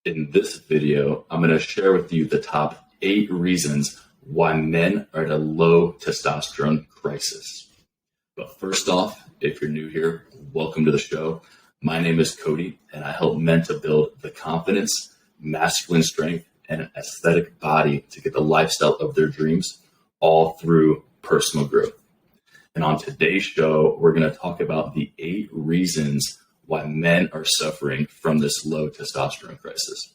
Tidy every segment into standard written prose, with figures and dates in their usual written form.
In this video, I'm going to share with you the top 8 reasons why men are at a low testosterone crisis. But first off, if you're new here, welcome to the show. My name is Cody, and I help men to build the confidence, masculine strength, and an aesthetic body to get the lifestyle of their dreams, all through personal growth. And on today's show, we're going to talk about the 8 reasons why men are suffering from this low testosterone crisis.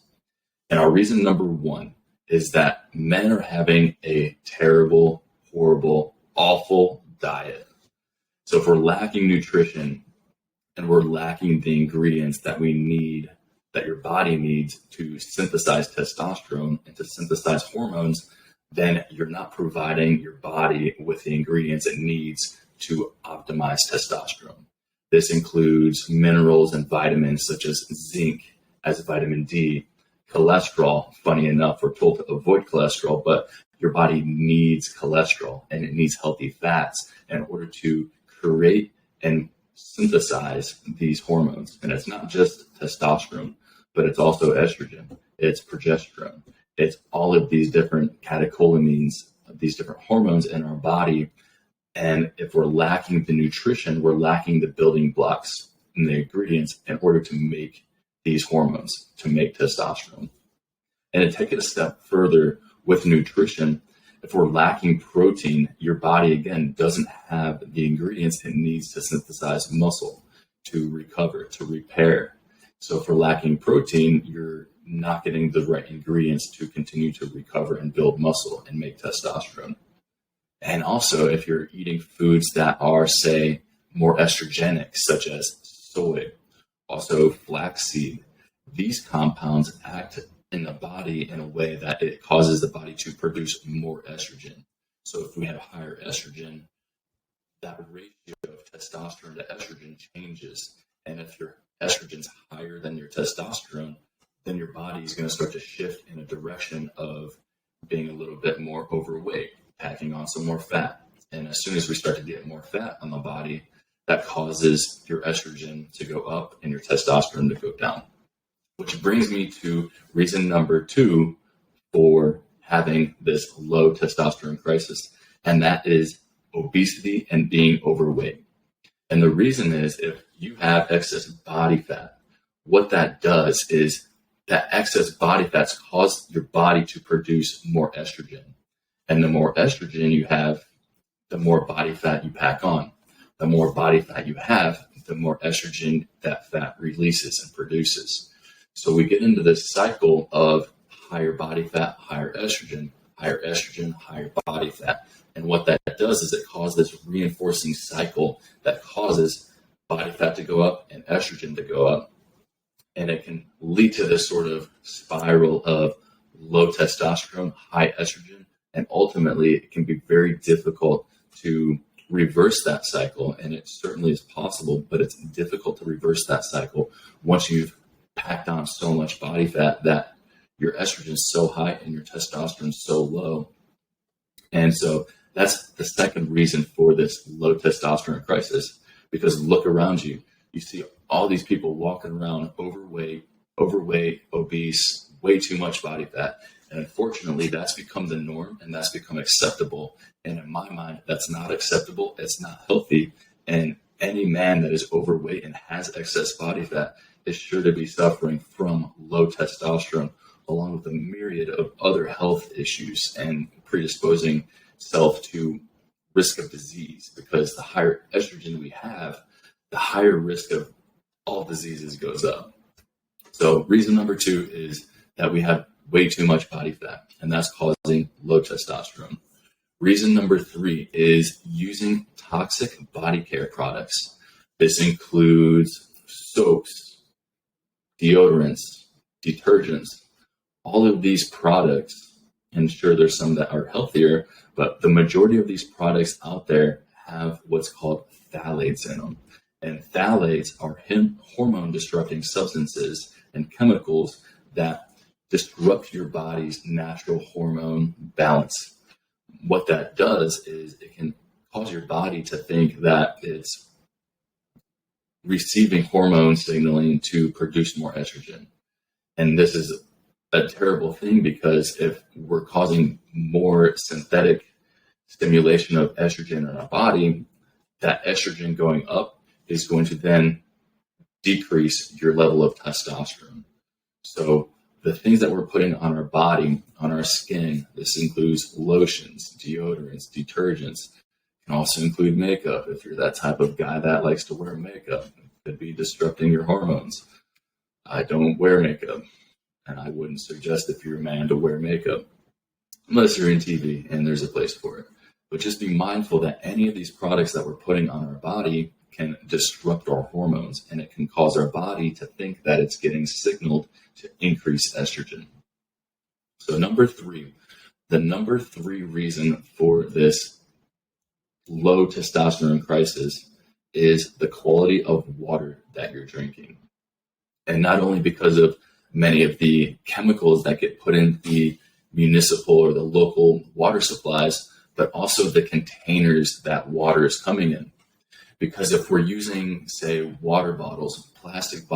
And our reason number 1 is that men are having a terrible, horrible, awful diet. So if we're lacking nutrition and we're lacking the ingredients that we need, that your body needs to synthesize testosterone and to synthesize hormones, then you're not providing your body with the ingredients it needs to optimize testosterone. This includes minerals and vitamins such as zinc, as vitamin D, cholesterol. Funny enough, we're told to avoid cholesterol, but your body needs cholesterol and it needs healthy fats in order to create and synthesize these hormones. And it's not just testosterone, but it's also estrogen, it's progesterone, it's all of these different catecholamines, these different hormones in our body. And if we're lacking the nutrition, we're lacking the building blocks and the ingredients in order to make these hormones, to make testosterone. And to take it a step further with nutrition, if we're lacking protein, your body, again, doesn't have the ingredients it needs to synthesize muscle, to recover, to repair. So if we're lacking protein, you're not getting the right ingredients to continue to recover and build muscle and make testosterone. And also, if you're eating foods that are, say, more estrogenic, such as soy, also flaxseed, these compounds act in the body in a way that it causes the body to produce more estrogen. So if we have higher estrogen, that ratio of testosterone to estrogen changes. And if your estrogen's higher than your testosterone, then your body is going to start to shift in a direction of being a little bit more overweight, packing on some more fat. And as soon as we start to get more fat on the body, that causes your estrogen to go up and your testosterone to go down. Which brings me to reason number 2 for having this low testosterone crisis, and that is obesity and being overweight. And the reason is, if you have excess body fat, what that does is that excess body fats cause your body to produce more estrogen. And the more estrogen you have, the more body fat you pack on. The more body fat you have, the more estrogen that fat releases and produces. So we get into this cycle of higher body fat, higher estrogen, higher body fat. And what that does is it causes this reinforcing cycle that causes body fat to go up and estrogen to go up. And it can lead to this sort of spiral of low testosterone, high estrogen. And ultimately, it can be very difficult to reverse that cycle. And it certainly is possible, but it's difficult to reverse that cycle once you've packed on so much body fat that your estrogen is so high and your testosterone is so low. And so that's the second reason for this low testosterone crisis, because look around you. You see all these people walking around overweight, obese, way too much body fat. And unfortunately, that's become the norm and that's become acceptable. And in my mind, that's not acceptable. It's not healthy. And any man that is overweight and has excess body fat is sure to be suffering from low testosterone, along with a myriad of other health issues and predisposing self to risk of disease. Because the higher estrogen we have, the higher risk of all diseases goes up. So reason number 2 is that we have way too much body fat, and that's causing low testosterone. Reason number 3 is using toxic body care products. This includes soaps, deodorants, detergents, all of these products. And sure, there's some that are healthier, but the majority of these products out there have what's called phthalates in them. And phthalates are hormone disrupting substances and chemicals that disrupt your body's natural hormone balance. What that does is it can cause your body to think that it's receiving hormone signaling to produce more estrogen. And this is a terrible thing, because if we're causing more synthetic stimulation of estrogen in our body, that estrogen going up is going to then decrease your level of testosterone. So the things that we're putting on our body, on our skin, this includes lotions, deodorants, detergents. It can also include makeup. If you're that type of guy that likes to wear makeup, it could be disrupting your hormones. I don't wear makeup, and I wouldn't suggest, if you're a man, to wear makeup unless you're in TV and there's a place for it. But just be mindful that any of these products that we're putting on our body can disrupt our hormones, and it can cause our body to think that it's getting signaled to increase estrogen. So the number three reason for this low testosterone crisis is the quality of water that you're drinking. And not only because of many of the chemicals that get put in the municipal or the local water supplies, but also the containers that water is coming in. Because if we're using, say, water bottles, plastic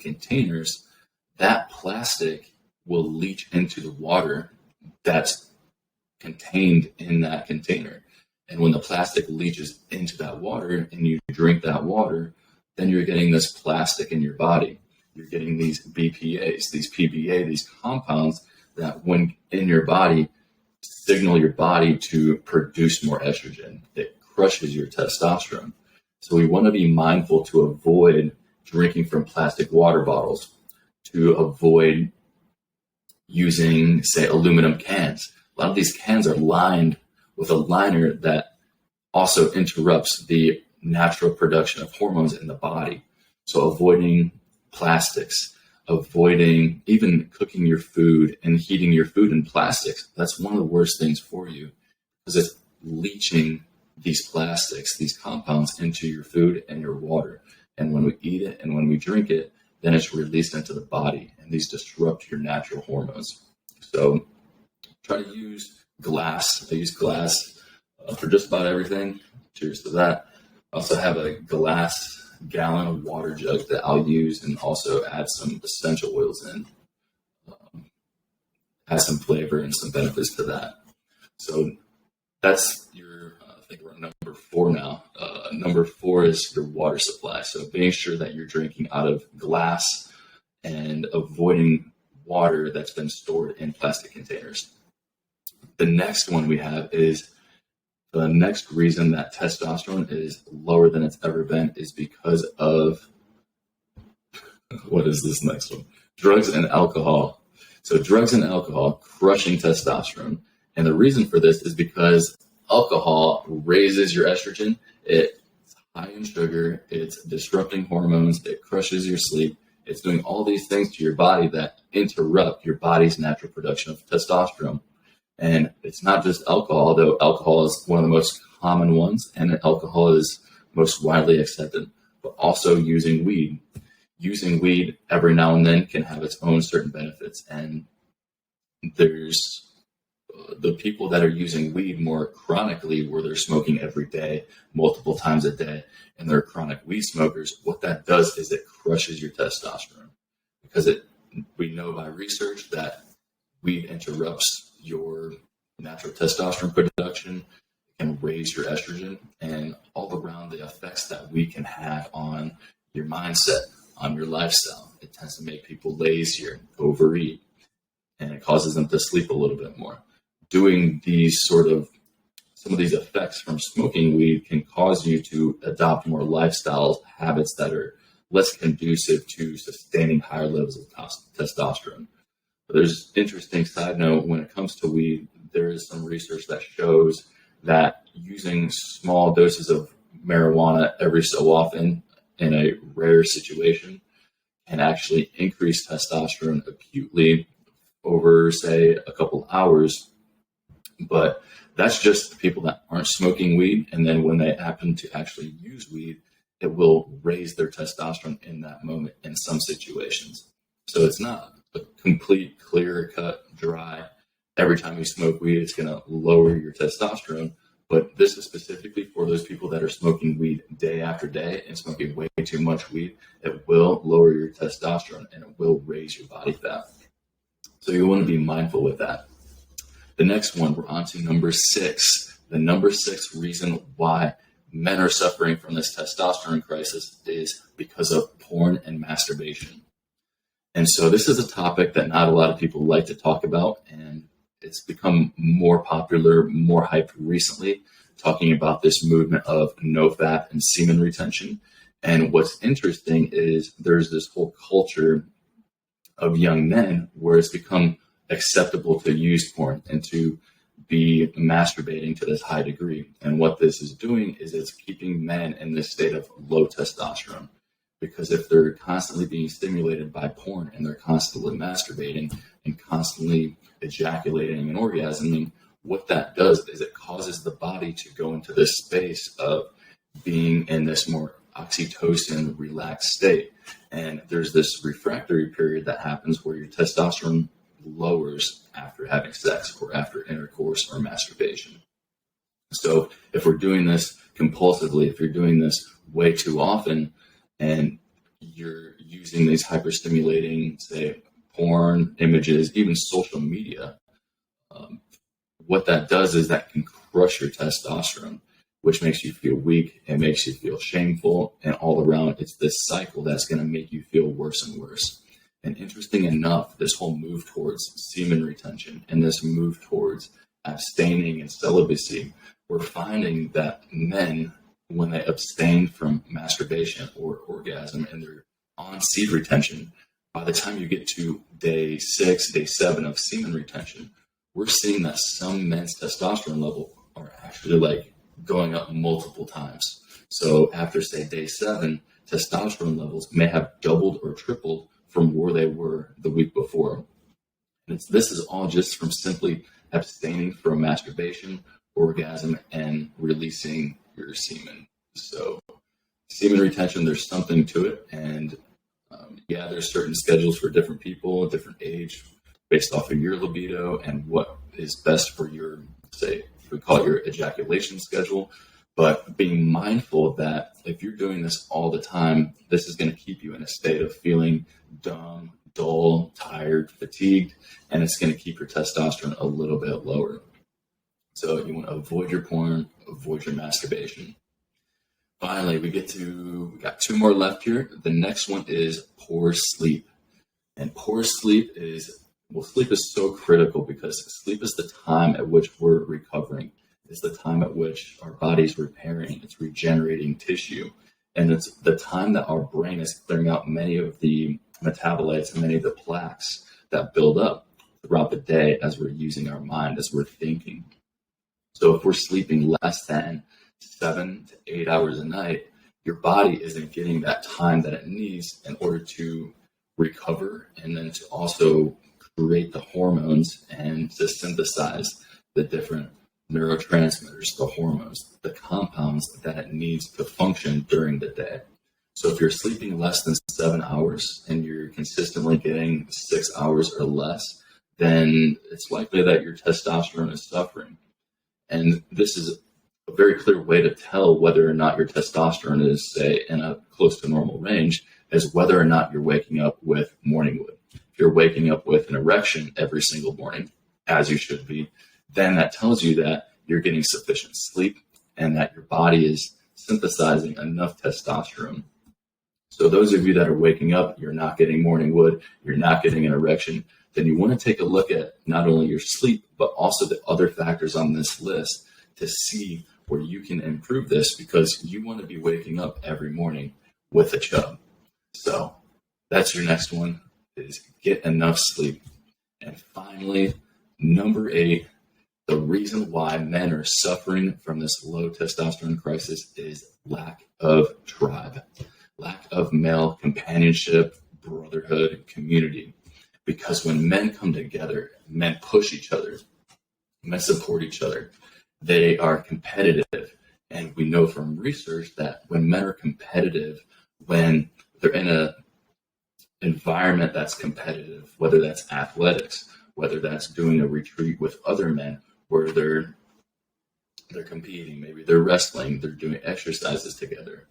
containers, that plastic will leach into the water that's contained in that container. And when the plastic leaches into that water and you drink that water, then you're getting this plastic in your body. You're getting these BPAs, these PBA, these compounds that, when in your body, signal your body to produce more estrogen. It crushes your testosterone. So we want to be mindful to avoid drinking from plastic water bottles, to avoid using, say, aluminum cans. A lot of these cans are lined with a liner that also interrupts the natural production of hormones in the body. So avoiding plastics, avoiding even cooking your food and heating your food in plastics. That's one of the worst things for you, because it's leaching these plastics, these compounds, into your food and your water. And when we eat it and when we drink it, then it's released into the body, and these disrupt your natural hormones. So try to use glass. I use glass for just about everything. Cheers to that. I also have a glass gallon water jug that I'll use, and also add some essential oils in. Add some flavor and some benefits to that. So that's your, I think we're on number 4 now. Number 4 is your water supply. So being sure that you're drinking out of glass and avoiding water that's been stored in plastic containers. The next one we have is, the next reason that testosterone is lower than it's ever been is because of, what is this next one? Drugs and alcohol. So drugs and alcohol crushing testosterone. And the reason for this is because alcohol raises your estrogen. It's high in sugar. It's disrupting hormones. It crushes your sleep. It's doing all these things to your body that interrupt your body's natural production of testosterone. And it's not just alcohol, though alcohol is one of the most common ones, and alcohol is most widely accepted, but also using weed. Using weed every now and then can have its own certain benefits. And there's the people that are using weed more chronically, where they're smoking every day, multiple times a day, and they're chronic weed smokers. What that does is it crushes your testosterone, because we know by research that weed interrupts your natural testosterone production, can raise your estrogen, and all around the effects that weed can have on your mindset, on your lifestyle. It tends to make people lazier, overeat, and it causes them to sleep a little bit more. Doing some of these effects from smoking weed can cause you to adopt more lifestyle habits that are less conducive to sustaining higher levels of testosterone. But there's an interesting side note when it comes to weed. There is some research that shows that using small doses of marijuana every so often in a rare situation can actually increase testosterone acutely over, say, a couple hours. But that's just the people that aren't smoking weed. And then when they happen to actually use weed, it will raise their testosterone in that moment in some situations. So it's not a complete, clear cut, dry, every time you smoke weed, it's going to lower your testosterone. But this is specifically for those people that are smoking weed day after day and smoking way too much weed. It will lower your testosterone and it will raise your body fat. So you want to be mindful with that. The next one, we're on to number 6. The number 6 reason why men are suffering from this testosterone crisis is because of porn and masturbation. And so this is a topic that not a lot of people like to talk about, and it's become more popular, more hyped recently, talking about this movement of no fat and semen retention. And what's interesting is there's this whole culture of young men where it's become acceptable to use porn and to be masturbating to this high degree. And what this is doing is it's keeping men in this state of low testosterone. Because if they're constantly being stimulated by porn and they're constantly masturbating and constantly ejaculating and orgasming, what that does is it causes the body to go into this space of being in this more oxytocin relaxed state. And there's this refractory period that happens where your testosterone lowers after having sex or after intercourse or masturbation. So if we're doing this compulsively, if you're doing this way too often, and you're using these hyperstimulating, say, porn images, even social media, what that does is that can crush your testosterone, which makes you feel weak, it makes you feel shameful, and all around, it's this cycle that's going to make you feel worse and worse. And interesting enough, this whole move towards semen retention and this move towards abstaining and celibacy, we're finding that men, when they abstain from masturbation or orgasm and they're on seed retention, by the time you get to day 6, day 7 of semen retention, we're seeing that some men's testosterone level are actually like going up multiple times. So after, say, day 7, testosterone levels may have doubled or tripled from where they were the week before. And this is all just from simply abstaining from masturbation, orgasm, and releasing your semen. So semen retention, there's something to it. And there's certain schedules for different people, different age, based off of your libido and what is best for your, say, we call it your ejaculation schedule. But being mindful that if you're doing this all the time, this is going to keep you in a state of feeling dumb, dull, tired, fatigued, and it's going to keep your testosterone a little bit lower. So you want to avoid your porn, avoid your masturbation. Finally, we got 2 more left here. The next one is poor sleep. And poor sleep is so critical because sleep is the time at which we're recovering. It's the time at which our body's repairing, it's regenerating tissue. And it's the time that our brain is clearing out many of the metabolites and many of the plaques that build up throughout the day as we're using our mind, as we're thinking. So if we're sleeping less than 7 to 8 hours a night, your body isn't getting that time that it needs in order to recover and then to also create the hormones and to synthesize the different neurotransmitters, the hormones, the compounds that it needs to function during the day. So if you're sleeping less than 7 hours and you're consistently getting 6 hours or less, then it's likely that your testosterone is suffering. And this is a very clear way to tell whether or not your testosterone is, say, in a close to normal range, is whether or not you're waking up with morning wood. If you're waking up with an erection every single morning, as you should be, then that tells you that you're getting sufficient sleep and that your body is synthesizing enough testosterone. So those of you that are waking up, you're not getting morning wood, you're not getting an erection, then you want to take a look at not only your sleep, but also the other factors on this list to see where you can improve this, because you want to be waking up every morning with a chub. So that's your next one, is get enough sleep. And finally, number 8, the reason why men are suffering from this low testosterone crisis is lack of tribe, lack of male companionship, brotherhood, community. Because when men come together, men push each other, men support each other, they are competitive. And we know from research that when men are competitive, when they're in an environment that's competitive, whether that's athletics, whether that's doing a retreat with other men, where they're they're competing, maybe they're wrestling, they're doing exercises together.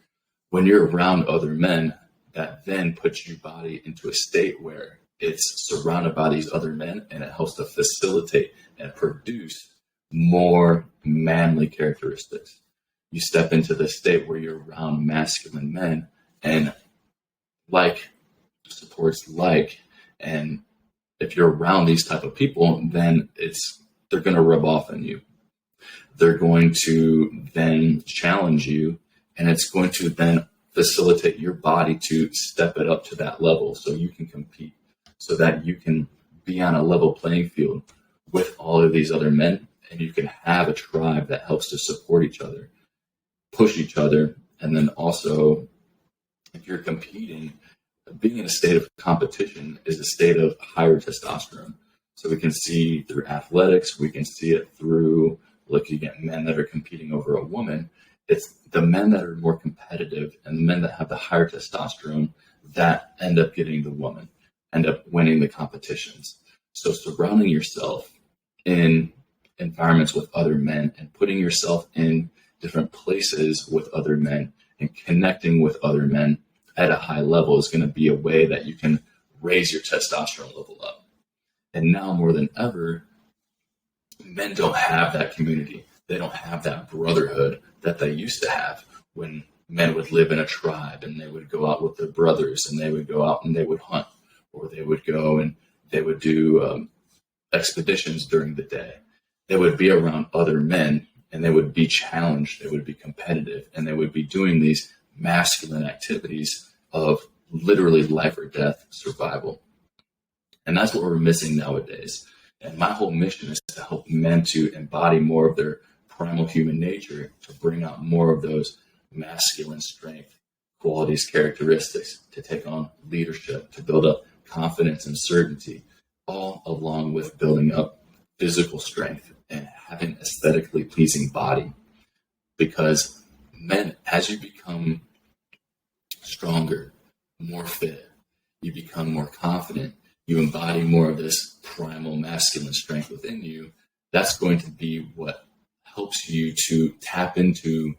When you're around other men, that then puts your body into a state where it's surrounded by these other men, and it helps to facilitate and produce more manly characteristics. You step into the state where you're around masculine men, and like supports like, and if you're around these type of people, then they're going to rub off on you. They're going to then challenge you, and it's going to then facilitate your body to step it up to that level so you can compete, so that you can be on a level playing field with all of these other men, and you can have a tribe that helps to support each other, push each other, and then also, if you're competing, being in a state of competition is a state of higher testosterone. So we can see through athletics, we can see it through looking at men that are competing over a woman. It's the men that are more competitive and the men that have the higher testosterone that end up getting the woman, end up winning the competitions. So surrounding yourself in environments with other men and putting yourself in different places with other men and connecting with other men at a high level is going to be a way that you can raise your testosterone level up. And now more than ever, men don't have that community. They don't have that brotherhood that they used to have when men would live in a tribe and they would go out with their brothers and they would go out and they would hunt, or they would go and they would do expeditions during the day. They would be around other men and they would be challenged. They would be competitive, and they would be doing these masculine activities of literally life or death survival. And that's what we're missing nowadays. And my whole mission is to help men to embody more of their primal human nature, to bring out more of those masculine strength, qualities, characteristics, to take on leadership, to build up confidence and certainty, all along with building up physical strength and having aesthetically pleasing body. Because men, as you become stronger, more fit, you become more confident, you embody more of this primal masculine strength within you, that's going to be what helps you to tap into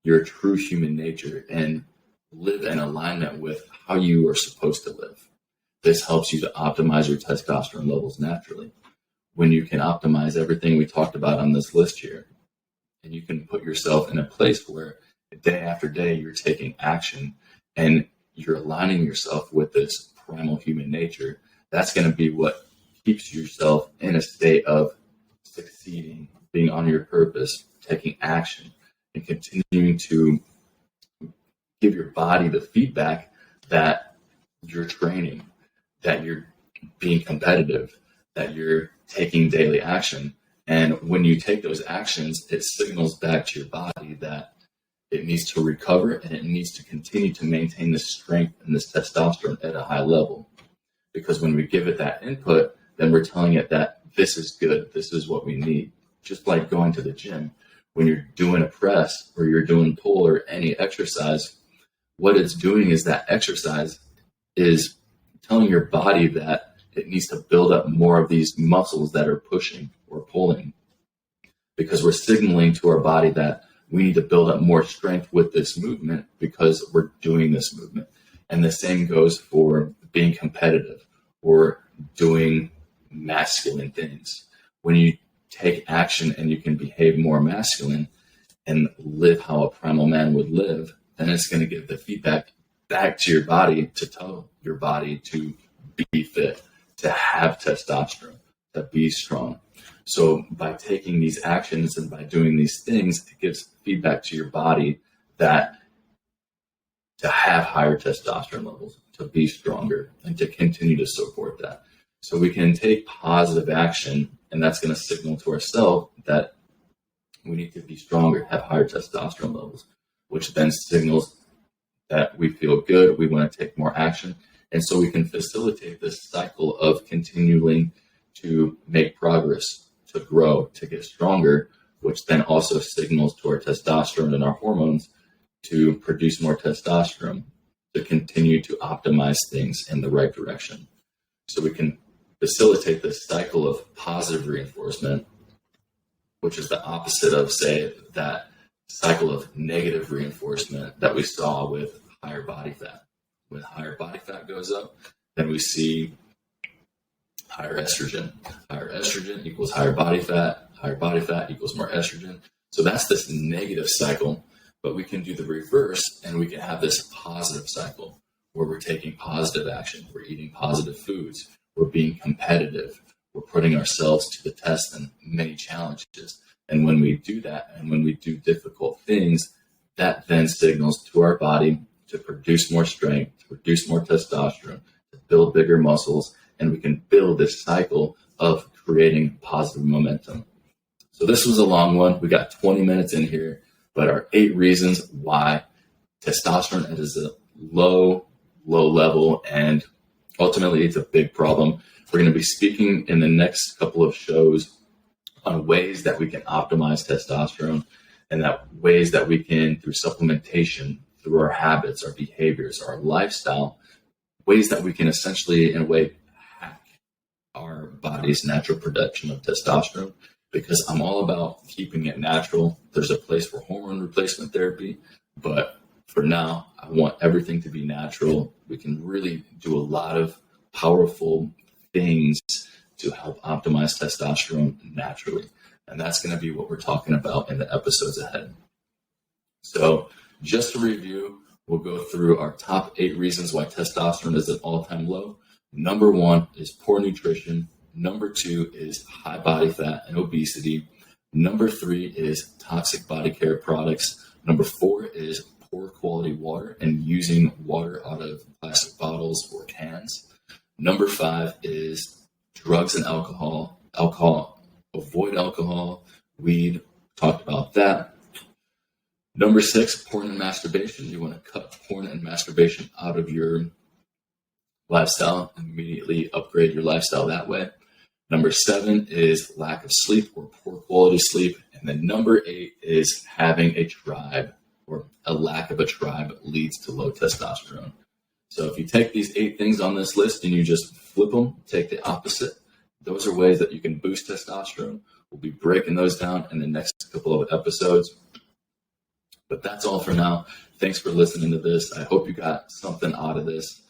your true human nature and live in alignment with how you are supposed to live. This helps you to optimize your testosterone levels naturally. When you can optimize everything we talked about on this list here, and you can put yourself in a place where day after day you're taking action and you're aligning yourself with this primal human nature, that's going to be what keeps yourself in a state of succeeding, being on your purpose, taking action, and continuing to give your body the feedback that you're training, that you're being competitive, that you're taking daily action. And when you take those actions, it signals back to your body that it needs to recover and it needs to continue to maintain this strength and this testosterone at a high level. Because when we give it that input, then we're telling it that this is good, this is what we need. Just like going to the gym, when you're doing a press or you're doing pull or any exercise, what it's doing is that exercise is telling your body that it needs to build up more of these muscles that are pushing or pulling, because we're signaling to our body that we need to build up more strength with this movement because we're doing this movement. And the same goes for being competitive or doing masculine things. When you take action and you can behave more masculine and live how a primal man would live, then it's going to give the feedback back to your body to tell your body to be fit, to have testosterone, to be strong. So by taking these actions and by doing these things, it gives feedback to your body that to have higher testosterone levels, to be stronger, and to continue to support that. So we can take positive action, and that's going to signal to ourselves that we need to be stronger, have higher testosterone levels, which then signals that we feel good, we want to take more action. And so we can facilitate this cycle of continuing to make progress, to grow, to get stronger, which then also signals to our testosterone and our hormones to produce more testosterone, to continue to optimize things in the right direction. So we can facilitate this cycle of positive reinforcement which is the opposite of, say, that cycle of negative reinforcement that we saw with higher body fat. When higher body fat goes up, then we see higher estrogen. Higher estrogen equals higher body fat equals more estrogen. So that's this negative cycle, but we can do the reverse and we can have this positive cycle where we're taking positive action, we're eating positive foods, we're being competitive, we're putting ourselves to the test in many challenges. And when we do that, and when we do difficult things, that then signals to our body to produce more strength, to produce more testosterone, to build bigger muscles, and we can build this cycle of creating positive momentum. So this was a long one. We got 20 minutes in here, but our 8 reasons why testosterone is a low level, and ultimately it's a big problem. We're going to be speaking in the next couple of shows on ways that we can optimize testosterone, and that ways that we can, through supplementation, through our habits, our behaviors, our lifestyle, ways that we can essentially, in a way, hack our body's natural production of testosterone, because I'm all about keeping it natural. There's a place for hormone replacement therapy, but for now, I want everything to be natural. We can really do a lot of powerful things to help optimize testosterone naturally. And that's going to be what we're talking about in the episodes ahead. So just to review, we'll go through our top 8 reasons why testosterone is at all-time low. Number 1 is poor nutrition. Number 2 is high body fat and obesity. Number 3 is toxic body care products. Number 4 is poor quality water and using water out of plastic bottles or cans. Number 5 is drugs and alcohol. Avoid alcohol, weed, talked about that. Number 6, porn and masturbation. You want to cut porn and masturbation out of your lifestyle and immediately upgrade your lifestyle that way. Number 7 is lack of sleep or poor quality sleep. And then number 8 is having a tribe, or a lack of a tribe leads to low testosterone. So if you take these 8 things on this list and you just flip them, take the opposite, those are ways that you can boost testosterone. We'll be breaking those down in the next couple of episodes. But that's all for now. Thanks for listening to this. I hope you got something out of this.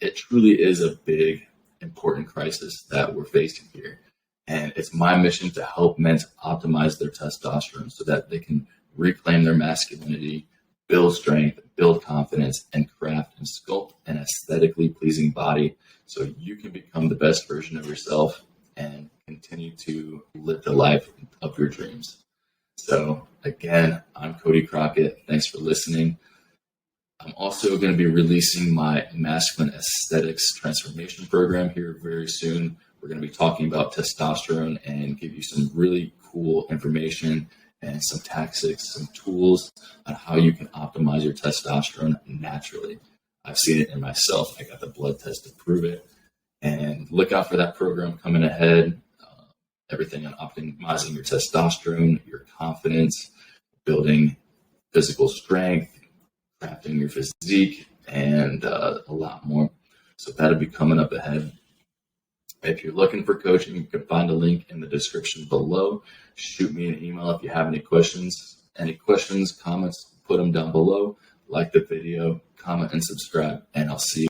It truly is a big, important crisis that we're facing here. And it's my mission to help men optimize their testosterone so that they can reclaim their masculinity, build strength, build confidence, and craft and sculpt an aesthetically pleasing body so you can become the best version of yourself and continue to live the life of your dreams. So again, I'm Cody Crockett. Thanks for listening. I'm also going to be releasing my Masculine Aesthetics Transformation Program here very soon. We're going to be talking about testosterone and give you some really cool information and some tactics, some tools on how you can optimize your testosterone naturally. I've seen it in myself. I got the blood test to prove it. And look out for that program coming ahead. Everything on optimizing your testosterone, your confidence, building physical strength, crafting your physique, and a lot more. So that'll be coming up ahead. If you're looking for coaching, you can find a link in the description below. Shoot me an email if you have any questions. Any questions, comments, put them down below. Like the video, comment, and subscribe, and I'll see you.